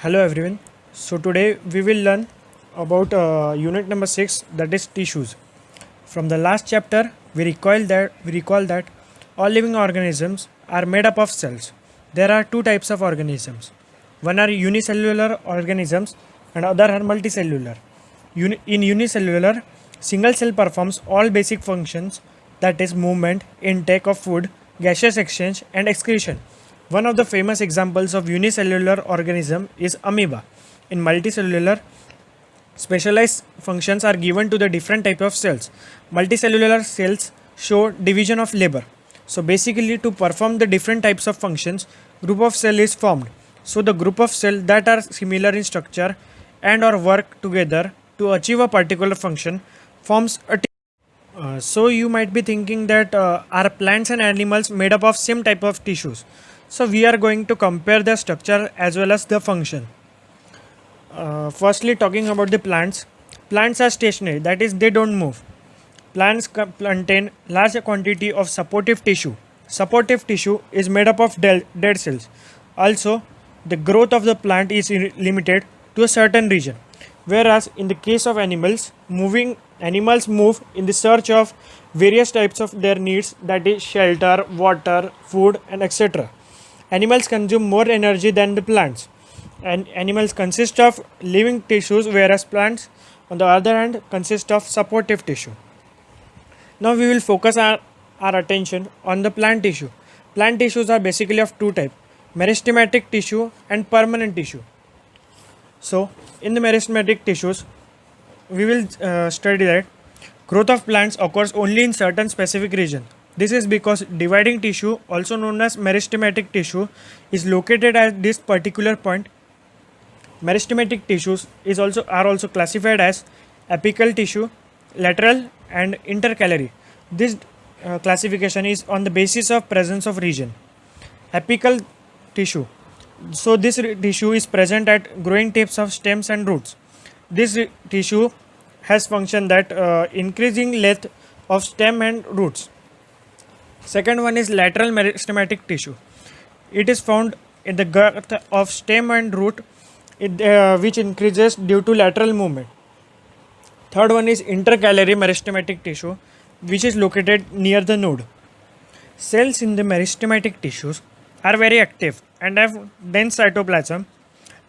Hello everyone. So today we will learn about unit number 6, that is tissues. From the last chapter we recall that all living organisms are made up of cells. There are two types of organisms. One are unicellular organisms and other are multicellular. In unicellular, single cell performs all basic functions, that is movement, intake of food, gaseous exchange and excretion. One of the famous examples of unicellular organism is amoeba. In multicellular, specialized functions are given to the different type of cells. Multicellular cells show division of labor. So basically, to perform the different types of functions, group of cell is formed. So the group of cell that are similar in structure and or work together to achieve a particular function forms a so you might be thinking that are plants and animals made up of same type of tissues? So we are going to compare the structure as well as the function. Firstly, talking about the plants. Plants are stationary, that is they don't move. Plants contain large quantity of supportive tissue. Supportive tissue is made up of dead cells. Also, the growth of the plant is limited to a certain region. Whereas in the case of animals move in the search of various types of their needs, that is shelter, water, food and etc. Animals consume more energy than the plants, and animals consist of living tissues, whereas plants on the other hand consist of supportive tissue. Now we will focus our attention on the plant tissue. Plant tissues are basically of two types: meristematic tissue and permanent tissue. So in the meristematic tissues, we will study that growth of plants occurs only in certain specific region. This is because dividing tissue, also known as meristematic tissue, is located at this particular point. Meristematic tissues are also classified as apical tissue, lateral and intercalary. This classification is on the basis of presence of region. Apical tissue. So this tissue is present at growing tips of stems and roots. This tissue has function that increasing length of stem and roots. Second one is lateral meristematic tissue. It is found in the girth of stem and root, which increases due to lateral movement. Third one is intercalary meristematic tissue, which is located near the node. Cells in the meristematic tissues are very active and have dense cytoplasm,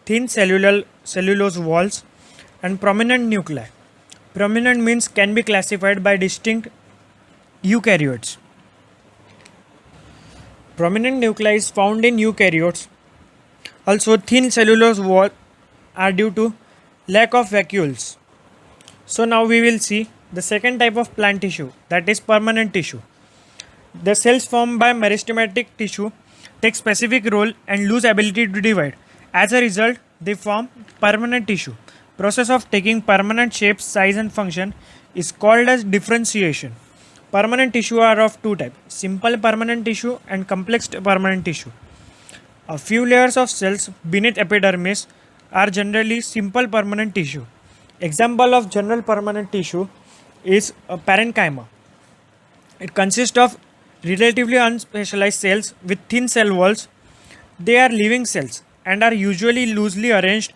thin cellulose walls, and prominent nuclei. Prominent means can be classified by distinct eukaryotes. Prominent nuclei is found in eukaryotes. Also, thin cellulose wall are due to lack of vacuoles. So now we will see the second type of plant tissue, that is permanent tissue. The cells formed by meristematic tissue take specific role and lose ability to divide. As a result, they form permanent tissue. Process of taking permanent shape, size and function is called as differentiation. Permanent tissue are of two types: simple permanent tissue and complex permanent tissue. A few layers of cells beneath epidermis are generally simple permanent tissue. Example of general permanent tissue is a parenchyma. It consists of relatively unspecialized cells with thin cell walls. They are living cells and are usually loosely arranged,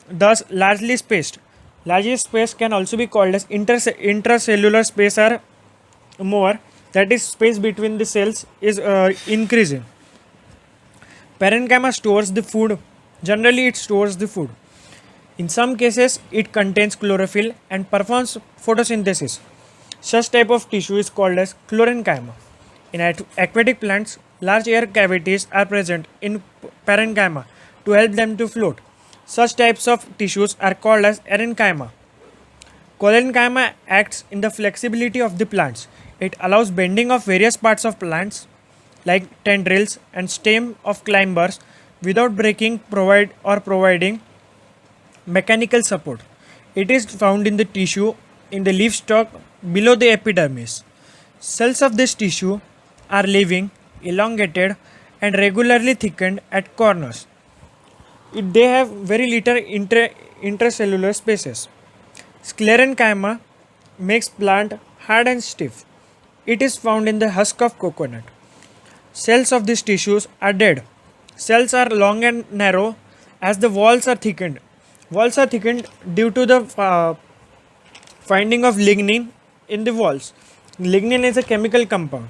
thus largely spaced. Largest space can also be called as intracellular space or more, that is space between the cells is increasing. Parenchyma stores the food. Generally it stores the food. In some cases it contains chlorophyll and performs photosynthesis. Such type of tissue is called as chlorenchyma. In aquatic plants, large air cavities are present in parenchyma to help them to float. Such types of tissues are called as erenchyma. Collenchyma acts in the flexibility of the plants. It allows bending of various parts of plants like tendrils and stem of climbers without breaking providing mechanical support. It is found in the tissue in the leaf stalk below the epidermis. Cells of this tissue are living, elongated and regularly thickened at corners. They have very little intracellular spaces. Sclerenchyma makes plant hard and stiff. It is found in the husk of coconut. Cells of these tissues are dead. Cells are long and narrow as the walls are thickened. Walls are thickened due to the finding of lignin in the walls. Lignin is a chemical compound.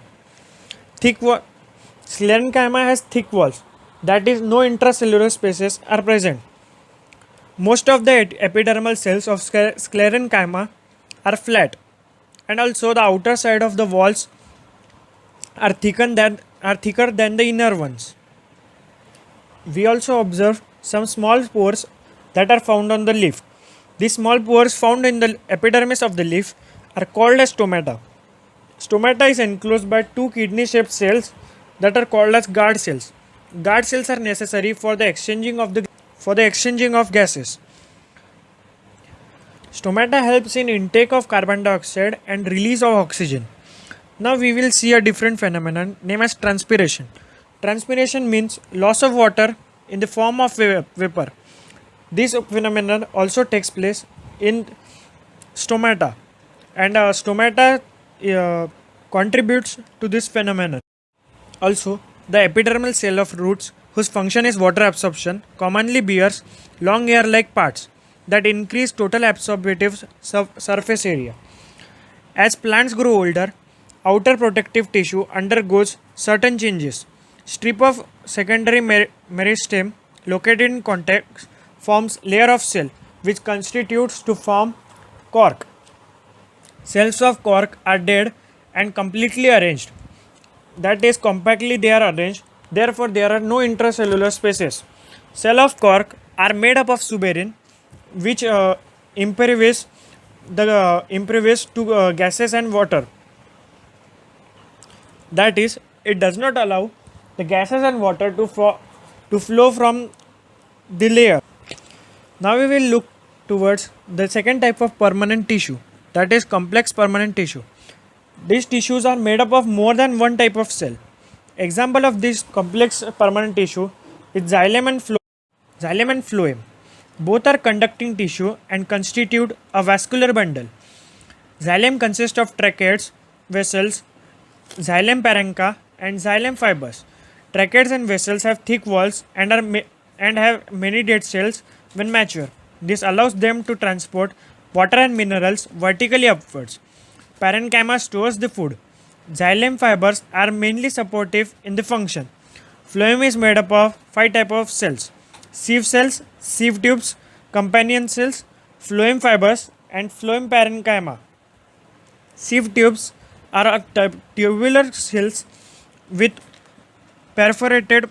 Sclerenchyma has thick walls, that is, no intracellular spaces are present. Most of the epidermal cells of sclerenchyma are flat, and also the outer side of the walls are thicker than the inner ones. We also observe some small pores that are found on the leaf. These small pores found in the epidermis of the leaf are called as stomata. Stomata is enclosed by two kidney-shaped cells that are called as guard cells. Guard cells are necessary for the exchanging of gases. Stomata helps in intake of carbon dioxide and release of oxygen. Now we will see a different phenomenon named as transpiration. Transpiration means loss of water in the form of vapor. This phenomenon also takes place in stomata, and stomata contributes to this phenomenon. Also, the epidermal cell of roots, whose function is water absorption, commonly bears long hair-like parts that increase total absorptive surface area. As plants grow older, outer protective tissue undergoes certain changes. Strip of secondary meristem located in contact forms layer of cell which constitutes to form cork. Cells of cork are dead and completely arranged. That is, compactly they are arranged, therefore there are no intracellular spaces. Cells of cork are made up of suberin, which impervious to gases and water. That is, it does not allow the gases and water to flow from the layer. Now we will look towards the second type of permanent tissue, that is complex permanent tissue. These tissues are made up of more than one type of cell. Example of this complex permanent tissue is xylem and phloem. Both are conducting tissue and constitute a vascular bundle. Xylem consists of tracheids, vessels, xylem parenchyma, and xylem fibers. Tracheids and vessels have thick walls and have many dead cells when mature. This allows them to transport water and minerals vertically upwards. Parenchyma stores the food. Xylem fibers are mainly supportive in the function. Phloem is made up of 5 types of cells: sieve cells, sieve tubes, companion cells, phloem fibers, and phloem parenchyma. Sieve tubes are tubular cells with perforated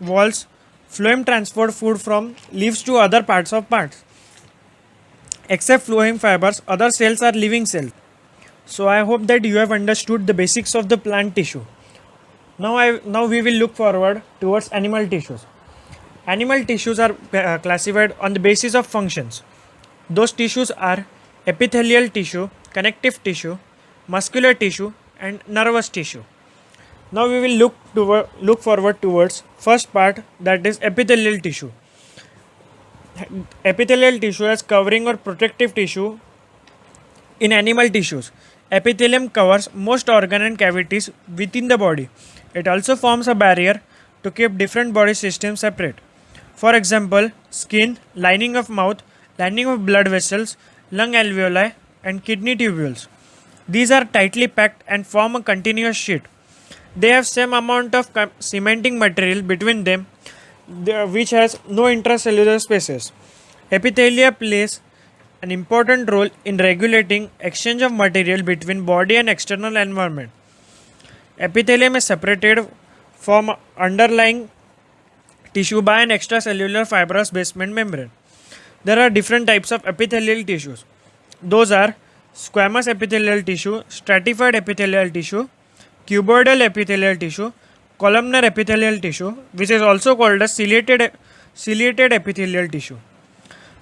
walls. Phloem transport food from leaves to other parts of plants. Except phloem fibers, other cells are living cells. So I hope that you have understood the basics of the plant tissue. Now we will look forward towards animal tissues. Animal tissues are classified on the basis of functions. Those tissues are epithelial tissue, connective tissue, muscular tissue, and nervous tissue. Now we will look forward towards first part, that is epithelial tissue. Epithelial tissue as covering or protective tissue in animal tissues. Epithelium covers most organ and cavities within the body. It also forms a barrier to keep different body systems separate. For example, skin, lining of mouth, lining of blood vessels, lung alveoli, and kidney tubules. These are tightly packed and form a continuous sheet. They have same amount of cementing material between them, which has no intracellular spaces. Epithelia plays an important role in regulating exchange of material between body and external environment. Epithelium is separated from underlying tissue by an extracellular fibrous basement membrane. There are different types of epithelial tissues. Those are squamous epithelial tissue, stratified epithelial tissue, cuboidal epithelial tissue, columnar epithelial tissue, which is also called as ciliated epithelial tissue.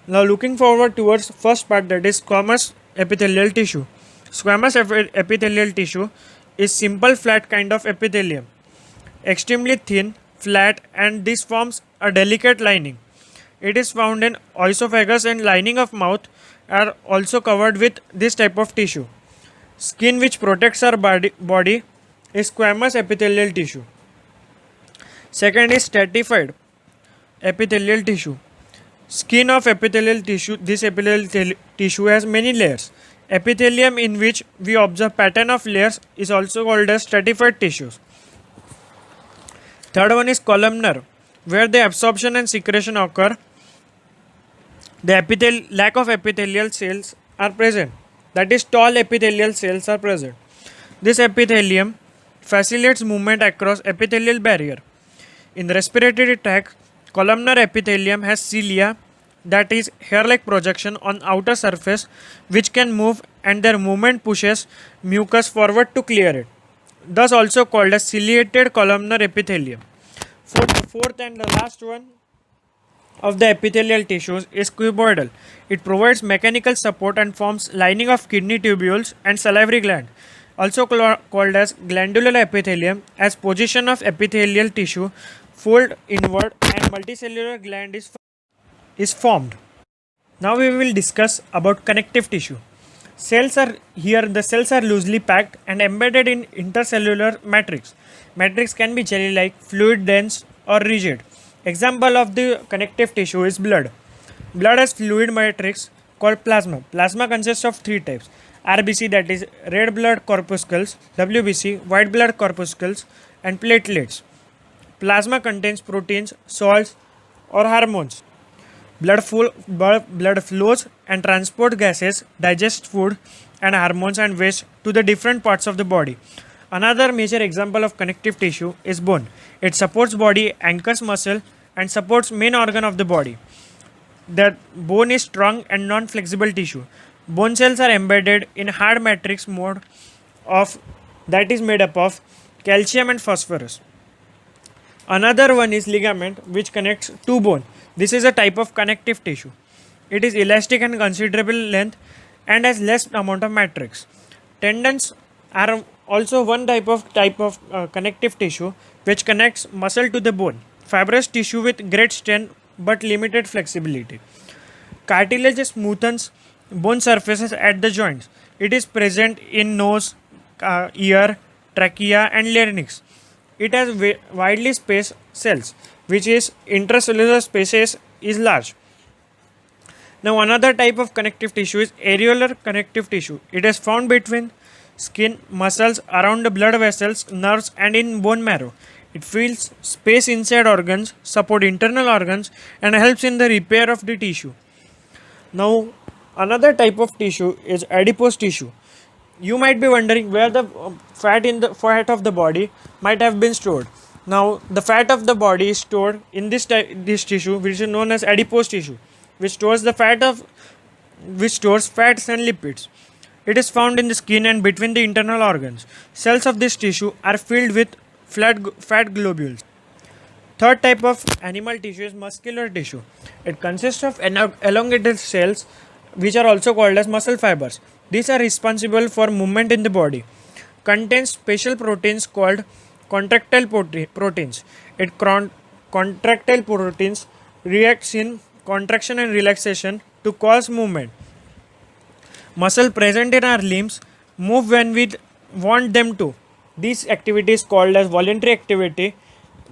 Now looking forward towards first part, that is squamous epithelial tissue. Squamous epithelial tissue is simple flat kind of epithelium, extremely thin, flat, and this forms a delicate lining. It is found in oesophagus and lining of mouth are also covered with this type of tissue. Skin which protects our body is squamous epithelial tissue. Second is stratified epithelial tissue. Skin of epithelial tissue. This tissue has many layers. Epithelium, in which we observe pattern of layers, is also called as stratified tissues. Third one is columnar, where the absorption and secretion occur. The lack of epithelial cells are present. That is, tall epithelial cells are present. This epithelium facilitates movement across epithelial barrier. In respiratory tract, columnar epithelium has cilia, that is hair-like projection on outer surface which can move, and their movement pushes mucus forward to clear it. Thus also called as ciliated columnar epithelium. Fourth and the last one of the epithelial tissues is cuboidal. It provides mechanical support and forms lining of kidney tubules and salivary gland. Also called as glandular epithelium, as position of epithelial tissue fold inward and multicellular gland is formed. Now we will discuss about connective tissue. The cells are loosely packed and embedded in intercellular matrix. Matrix can be jelly-like, fluid dense or rigid. Example of the connective tissue is blood. Blood has fluid matrix called plasma. Plasma consists of three types: RBC, that is red blood corpuscles, WBC, white blood corpuscles, and platelets. Plasma contains proteins, salts, or hormones. Blood flows and transport gases, digest food and hormones and waste to the different parts of the body. Another major example of connective tissue is bone. It supports body, anchors muscle, and supports main organ of the body. The bone is strong and non-flexible tissue. Bone cells are embedded in hard matrix mode that is made up of calcium and phosphorus. Another one is ligament, which connects two bones. This is a type of connective tissue. It is elastic and considerable length and has less amount of matrix. Tendons are also one type of connective tissue which connects muscle to the bone. Fibrous tissue with great strength but limited flexibility. Cartilage smoothens bone surfaces at the joints. It is present in nose, ear, trachea and larynx. It has widely spaced cells, which is intracellular spaces is large. Now another type of connective tissue is areolar connective tissue. It is found between skin, muscles, around the blood vessels, nerves and in bone marrow. It fills space inside organs, support internal organs and helps in the repair of the tissue. Now another type of tissue is adipose tissue. You might be wondering where the fat of the body might have been stored. Now the fat of the body is stored in this tissue, which is known as adipose tissue, which stores fats and lipids. It is found in the skin and between the internal organs. Cells of this tissue are filled with fat globules. Third type of animal tissue is muscular tissue. It consists of elongated cells, which are also called as muscle fibers. These are responsible for movement in the body. Contains special proteins called contractile proteins. Contractile proteins reacts in contraction and relaxation to cause movement. Muscle present in our limbs move when we want them to. This activity is called as voluntary activity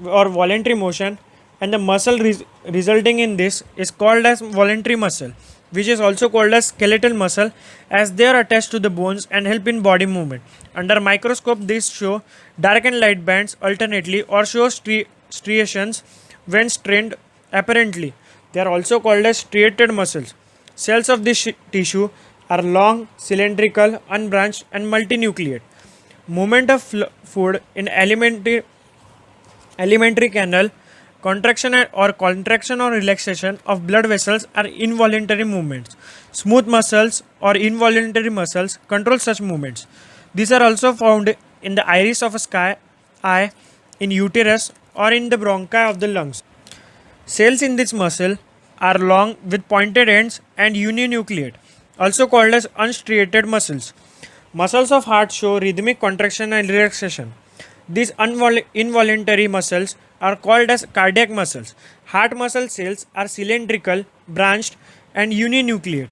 or voluntary motion, and the muscle resulting in this is called as voluntary muscle, which is also called as skeletal muscle, as they are attached to the bones and help in body movement. Under microscope, these show dark and light bands alternately or show striations when strained apparently. They are also called as striated muscles. Cells of this tissue are long, cylindrical, unbranched and multinucleate. Movement of food in alimentary canal, contraction or relaxation of blood vessels are involuntary movements. Smooth muscles or involuntary muscles control such movements. These are also found in the iris of a eye, in uterus or in the bronchi of the lungs. Cells in this muscle are long with pointed ends and uninucleate, also called as unstriated muscles. Muscles of heart show rhythmic contraction and relaxation. These involuntary muscles are called as cardiac muscles. Heart muscle cells are cylindrical, branched and uninucleate.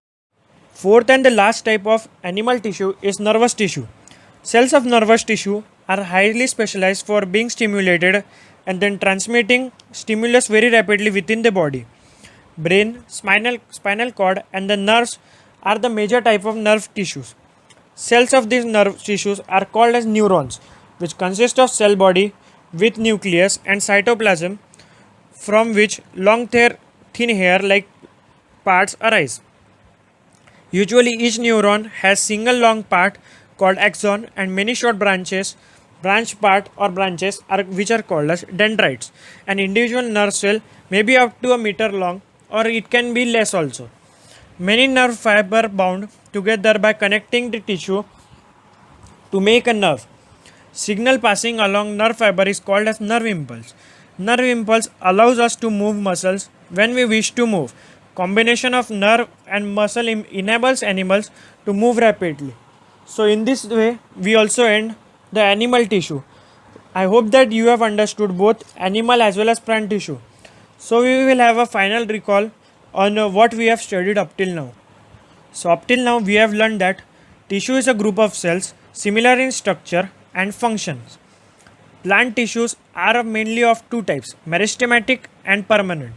Fourth and the last type of animal tissue is nervous tissue. Cells of nervous tissue are highly specialized for being stimulated and then transmitting stimulus very rapidly within the body. Brain, spinal cord, and the nerves are the major type of nerve tissues. Cells of these nerve tissues are called as neurons, which consist of cell body with nucleus and cytoplasm from which long thin hair like parts arise. Usually each neuron has single long part called axon and many short branch part or branches are which are called as dendrites. An individual nerve cell may be up to a meter long or it can be less also. Many nerve fiber bound together by connecting the tissue to make a nerve. Signal passing along nerve fiber is called as nerve impulse. Nerve impulse allows us to move muscles when we wish to move. Combination of nerve and muscle enables animals to move rapidly. So in this way we also end the animal tissue. I hope that you have understood both animal as well as plant tissue. So we will have a final recall on what we have studied up till now. So up till now we have learned that tissue is a group of cells similar in structure and functions. Plant tissues are mainly of two types, meristematic and permanent.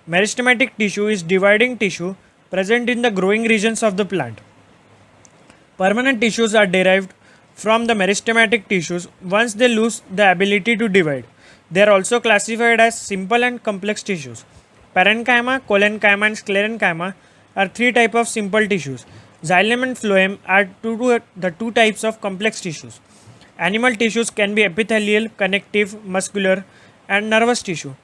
Meristematic tissue is dividing tissue present in the growing regions of the plant. Permanent tissues are derived from the meristematic tissues once they lose the ability to divide. They are also classified as simple and complex tissues. Parenchyma, collenchyma and sclerenchyma are three types of simple tissues. Xylem and phloem are the two types of complex tissues. Animal tissues can be epithelial, connective, muscular and nervous tissue.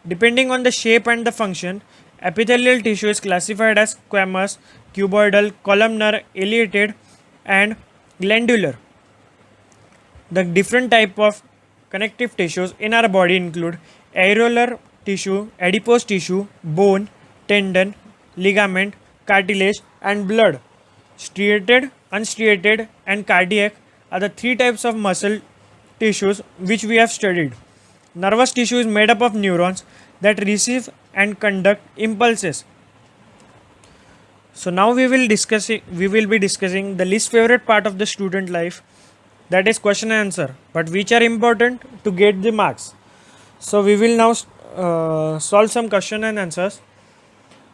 Depending on the shape and the function, epithelial tissue is classified as squamous, cuboidal, columnar, elated and glandular. The different type of connective tissues in our body include areolar tissue, adipose tissue, bone, tendon, ligament, cartilage and blood. Striated, unstriated and cardiac are the three types of muscle tissues which we have studied. Nervous tissue is made up of neurons that receive and conduct impulses. So now we will be discussing the least favorite part of the student life, that is question and answer, but which are important to get the marks. So we will now solve some question and answers.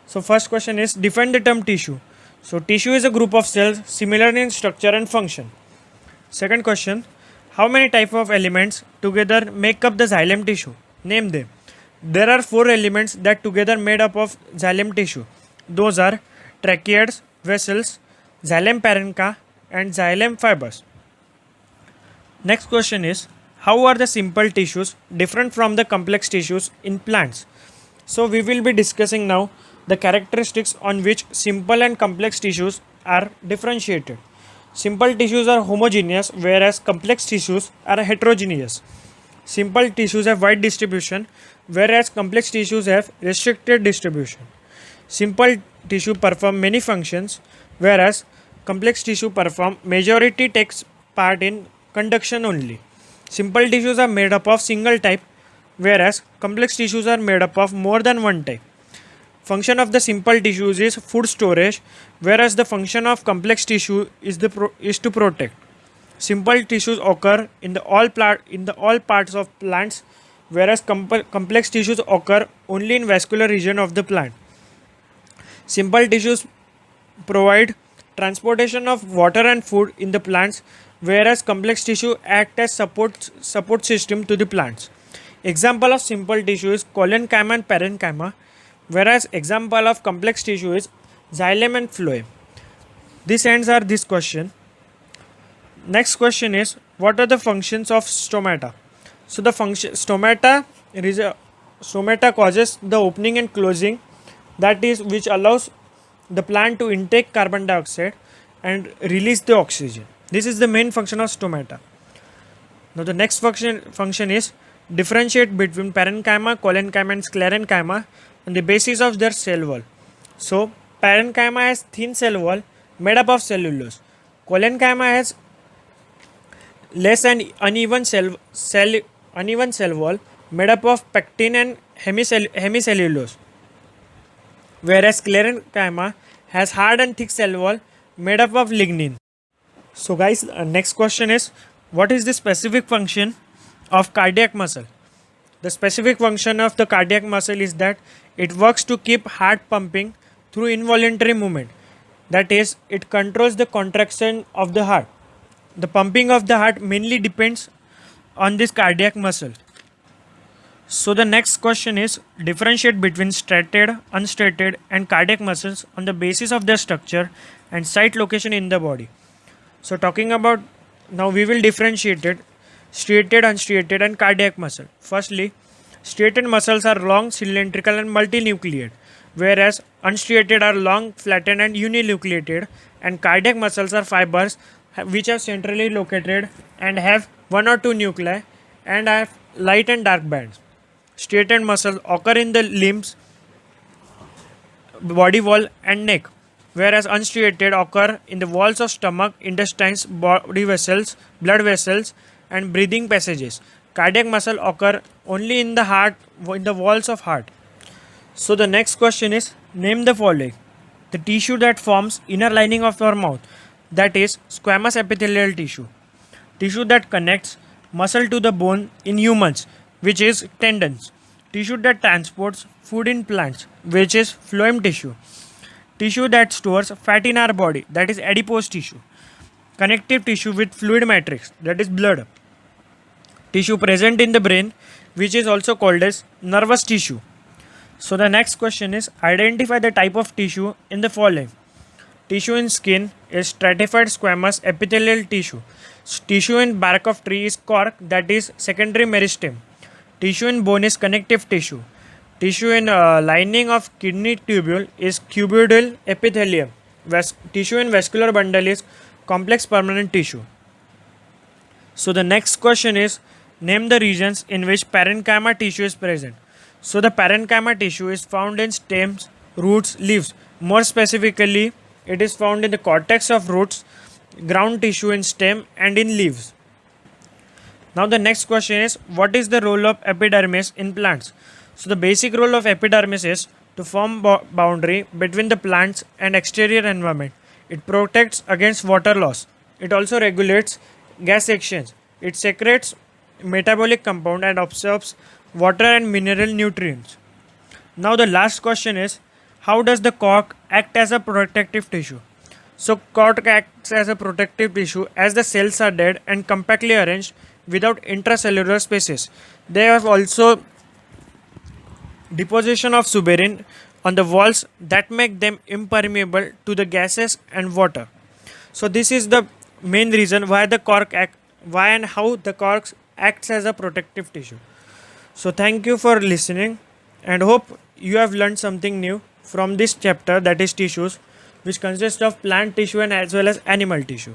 So first question is define the term tissue. So tissue is a group of cells similar in structure and function. Second question, how many type of elements together make up the xylem tissue? Name them. There are four elements that together made up of xylem tissue. Those are tracheids, vessels, xylem parenchyma and xylem fibers. Next question is, how are the simple tissues different from the complex tissues in plants? So we will be discussing now the characteristics on which simple and complex tissues are differentiated. Simple tissues are homogeneous whereas complex tissues are heterogeneous. Simple tissues have wide distribution whereas complex tissues have restricted distribution. Simple tissue perform many functions whereas complex tissue perform majority takes part in conduction only. Simple tissues are made up of single type whereas complex tissues are made up of more than one type. Function of the simple tissues is food storage whereas the function of complex tissue is to protect. Simple tissues occur in all parts of plants whereas complex tissues occur only in vascular region of the plant. Simple tissues provide transportation of water and food in the plants whereas complex tissue act as support system to the plants. Example of simple tissue is collenchyma and parenchyma whereas example of complex tissue is xylem and phloem. These ends are this question. Next question is, what are the functions of stomata? So the function stomata causes the opening and closing, that is which allows the plant to intake carbon dioxide and release the oxygen. This is the main function of stomata. Now the next function is differentiate between parenchyma, collenchyma and sclerenchyma on the basis of their cell wall. So parenchyma has thin cell wall made up of cellulose. Collenchyma has less and uneven cell wall made up of pectin and hemicellulose, whereas sclerenchyma has hard and thick cell wall made up of lignin. So guys, next question is, what is the specific function of cardiac muscle? The specific function of the cardiac muscle is that it works to keep heart pumping through involuntary movement. That is, it controls the contraction of the heart. The pumping of the heart mainly depends on this cardiac muscle. So the next question is differentiate between striated, unstriated and cardiac muscles on the basis of their structure and site location in the body. So talking about now we will differentiate it striated, unstriated and cardiac muscle. Firstly, striated muscles are long, cylindrical and multinucleated, whereas unstriated are long, flattened and uninucleated, and cardiac muscles are fibers which are centrally located and have one or two nuclei and have light and dark bands. Striated muscles occur in the limbs, body wall and neck, whereas unstriated occur in the walls of stomach, intestines, body vessels, blood vessels and breathing passages. Cardiac muscle occur only in the heart, in the walls of heart. So the next question is name the following. The tissue that forms inner lining of our mouth, that is squamous epithelial tissue. Tissue that connects muscle to the bone in humans, which is tendons. Tissue that transports food in plants, which is phloem tissue. Tissue that stores fat in our body, that is adipose tissue. Connective tissue with fluid matrix, that is blood. Tissue present in the brain, which is also called as nervous tissue. So the next question is identify the type of tissue in the following. Tissue in skin is stratified squamous epithelial tissue. Tissue in bark of tree is cork, that is secondary meristem. Tissue in bone is connective tissue. Tissue in lining of kidney tubule is cuboidal epithelium. Tissue in vascular bundle is complex permanent tissue. So the next question is name the regions in which parenchyma tissue is present. So the parenchyma tissue is found in stems, roots, leaves. More specifically, it is found in the cortex of roots, ground tissue in stem and in leaves. Now the next question is what is the role of epidermis in plants? So the basic role of epidermis is to form boundary between the plants and exterior environment. It protects against water loss. It also regulates gas exchange. It secretes metabolic compound and absorbs water and mineral nutrients. Now the last question is how does the cork act as a protective tissue? So cork acts as a protective tissue as the cells are dead and compactly arranged without intracellular spaces. They have also deposition of suberin on the walls that make them impermeable to the gases and water. So this is the main reason why and how the cork acts as a protective tissue. So thank you for listening and hope you have learned something new from this chapter, that is tissues, which consists of plant tissue and as well as animal tissue.